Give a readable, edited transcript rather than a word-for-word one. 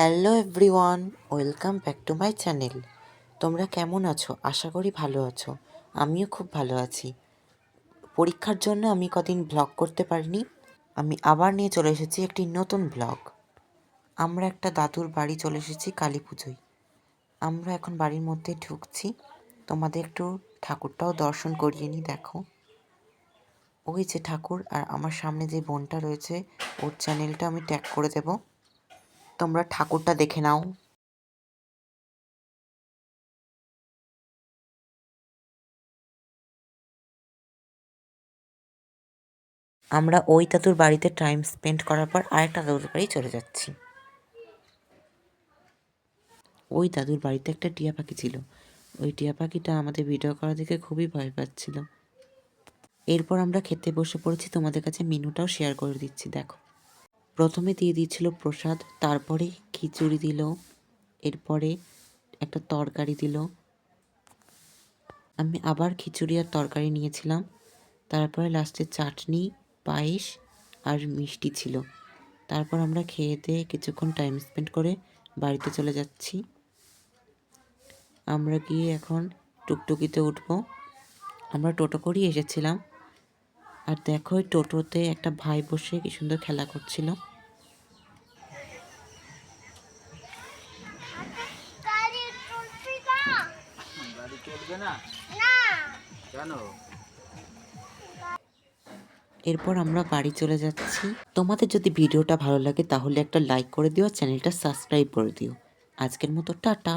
Hello everyone, welcome back to my channel. তোমরা কেমন আছো? আশা করি ভালো আছো। আমিও খুব ভালো আছি। পরীক্ষার জন্য আমি কদিন ব্লগ করতে পারিনি। আমি আবার নিয়ে চলে এসেছি একটি নতুন ব্লগ। আমরা একটা দাদুর বাড়ি চলে এসেছি কালী পুজোয়। আমরা এখন বাড়ির মধ্যে ঢুকছি। তোমাদের একটু ঠাকুরটাও দর্শন করিয়ে নিই। দেখো, ওই যে ঠাকুর, আর আমার সামনে যে বোনটা রয়েছে ওর চ্যানেলটা আমি ট্যাগ করে দেব। তোমরা ঠাকুরটা দেখে নাও। আমরা ওই দাদুর বাড়িতে টাইম স্পেন্ড করার পর আরেকটা দাদুর বাড়ি চলে যাচ্ছি। ওই দাদুর বাড়িতে একটা টিয়া পাখি ছিল। ওই টিয়া পাখিটা আমাদের ভিডিও করা দেখে খুবই ভয় পাচ্ছিল। এরপর আমরা খেতে বসে পড়েছি। তোমাদের কাছে মেনুটাও শেয়ার করে দিচ্ছি, দেখো। প্রথমে দিয়ে দিয়েছিল প্রসাদ, তারপরে খিচুড়ি দিল, এরপরে একটা তরকারি দিল। আমি আবার খিচুড়ি আর তরকারি নিয়েছিলাম। তারপরে লাস্টে চাটনি, পায়েস আর মিষ্টি ছিল। তারপর আমরা খেয়ে দিয়ে কিছুক্ষণ টাইম স্পেন্ড করে বাড়িতে চলে যাচ্ছি। আমরা গিয়ে এখন টুকটুকিতে উঠবো। আমরা টোটো করেই এসেছিলাম। আর দেখো, ওই টোটোতে একটা ভাই বসে কি সুন্দর খেলা করছিল। এরপর আমরা বাড়ি চলে যাচ্ছি। তোমাদের যদি ভিডিওটা ভালো লাগে তাহলে একটা লাইক করে দিও, চ্যানেলটা সাবস্ক্রাইব করে দিও। আজকের মতো টাটা।